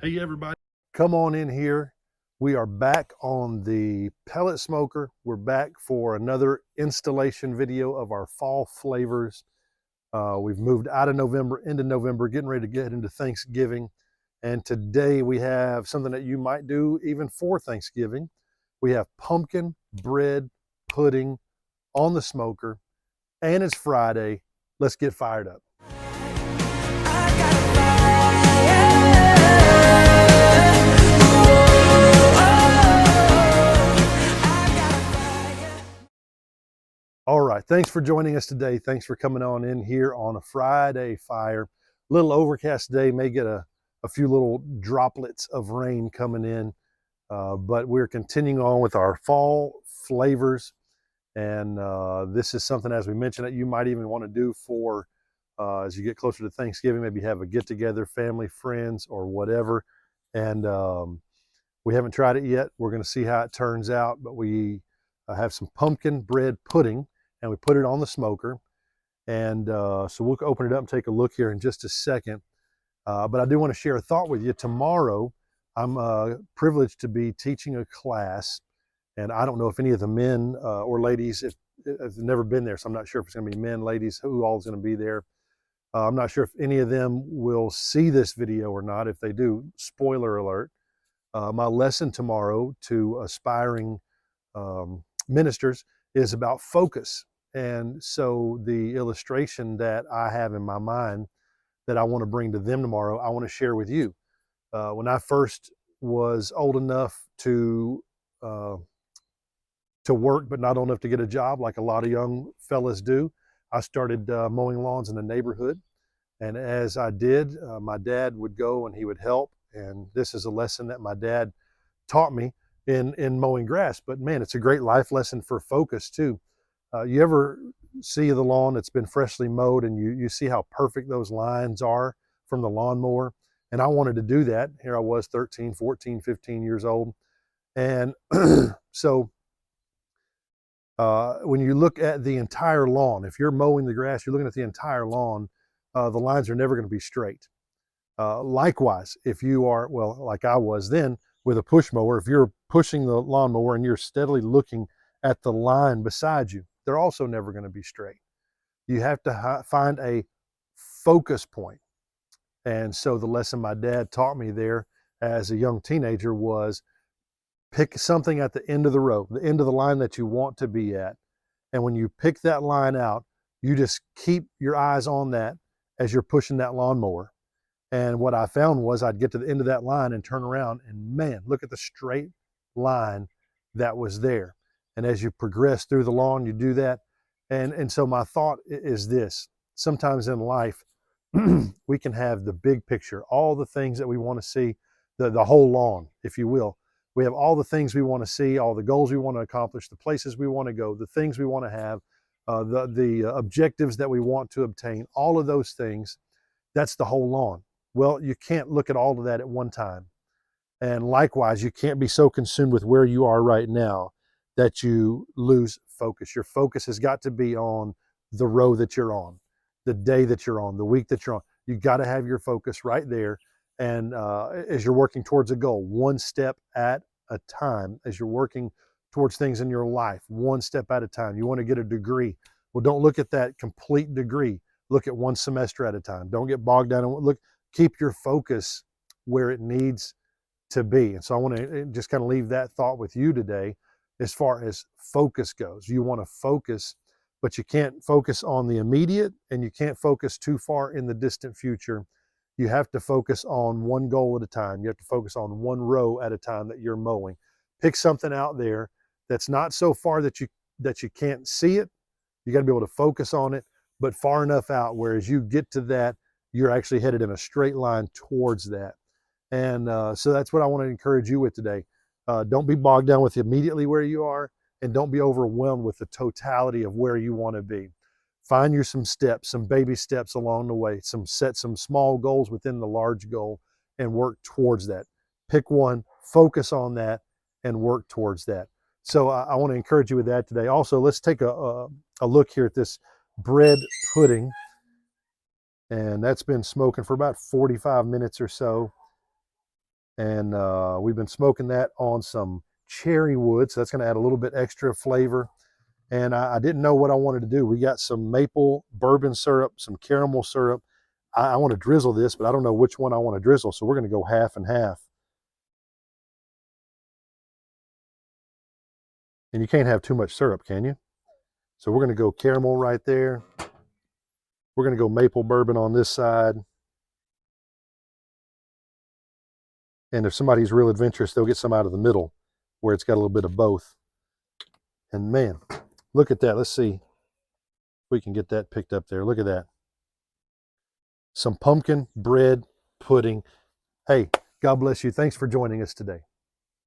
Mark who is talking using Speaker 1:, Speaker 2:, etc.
Speaker 1: Hey everybody.
Speaker 2: Come on in here. We are back on the pellet smoker. We're back for another installation video of our fall flavors. We've moved out of November into November, getting ready to get into Thanksgiving. And today we have something that you might do even for Thanksgiving. We have pumpkin bread pudding on the smoker, and it's Friday. Let's get fired up. All right, thanks for joining us today. Thanks for coming on in here on a Friday fire. Little overcast day, may get a few little droplets of rain coming in, but we're continuing on with our fall flavors. And this is something, as we mentioned, that you might even want to do for as you get closer to Thanksgiving, maybe have a get together, family, friends, or whatever. And we haven't tried it yet. We're going to see how it turns out, but we have some pumpkin bread pudding and we put it on the smoker. And so we'll open it up and take a look here in just a second. But I do want to share a thought with you. Tomorrow, I'm privileged to be teaching a class, and I don't know if any of the men or ladies, if have never been there, so I'm not sure if it's going to be men, ladies, who all is going to be there. I'm not sure if any of them will see this video or not. If they do, spoiler alert. My lesson tomorrow to aspiring ministers is about focus. And so the illustration that I have in my mind that I want to bring to them tomorrow, I want to share with you. When I first was old enough uh, to work, but not old enough to get a job, like a lot of young fellas do, I started mowing lawns in the neighborhood. And as I did, my dad would go and he would help. And this is a lesson that my dad taught me in mowing grass. But man, it's a great life lesson for focus too. You ever see the lawn that's been freshly mowed and you see how perfect those lines are from the lawnmower? And I wanted to do that. Here I was 13, 14, 15 years old. And so when you look at the entire lawn, if you're mowing the grass, you're looking at the entire lawn, the lines are never going to be straight. Likewise, if you are, well, like I was then with a push mower, if you're pushing the lawnmower and you're steadily looking at the line beside you, they're also never going to be straight. You have to find a focus point. And so the lesson my dad taught me there as a young teenager was pick something at the end of the row, the end of the line that you want to be at. And when you pick that line out, you just keep your eyes on that as you're pushing that lawnmower. And what I found was I'd get to the end of that line and turn around and man, look at the straight line that was there. And as you progress through the lawn, you do that. And so my thought is this: sometimes in life, we can have the big picture, all the things that we want to see, the whole lawn, if you will. We have all the things we want to see, all the goals we want to accomplish, the places we want to go, the things we want to have, the objectives that we want to obtain, all of those things. That's the whole lawn. Well, you can't look at all of that at one time. And likewise, you can't be so consumed with where you are right now that you lose focus. Your focus has got to be on the row that you're on, the day that you're on, the week that you're on. You got to have your focus right there. And as you're working towards a goal, one step at a time, as you're working towards things in your life, one step at a time. You want to get a degree. Well, don't look at that complete degree. Look at one semester at a time. Don't get bogged down and look, keep your focus where it needs to be. And so I want to just kind of leave that thought with you today as far as focus goes. You want to focus, but you can't focus on the immediate and you can't focus too far in the distant future. You have to focus on one goal at a time. You have to focus on one row at a time that you're mowing. Pick something out there that's not so far that you can't see it. You got to be able to focus on it, but far enough out where as you get to that, you're actually headed in a straight line towards that. And so that's what I want to encourage you with today. Don't be bogged down with immediately where you are, and don't be overwhelmed with the totality of where you want to be. Find you some steps, some baby steps along the way, set some small goals within the large goal and work towards that. Pick one, focus on that, and work towards that. So I want to encourage you with that today. Also, let's take a look here at this bread pudding. And that's been smoking for about 45 minutes or so. And we've been smoking that on some cherry wood, so that's going to add a little bit extra flavor. And I didn't know what I wanted to do. We got some maple bourbon syrup, some caramel syrup. I want to drizzle this, but I don't know which one I want to drizzle, so we're going to go half and half. And you can't have too much syrup, can you? So we're going to go caramel right there. We're going to go maple bourbon on this side. And if somebody's real adventurous, they'll get some out of the middle where it's got a little bit of both. And man, look at that. Let's see if we can get that picked up there. Look at that. Some pumpkin bread pudding. Hey, God bless you. Thanks for joining us today.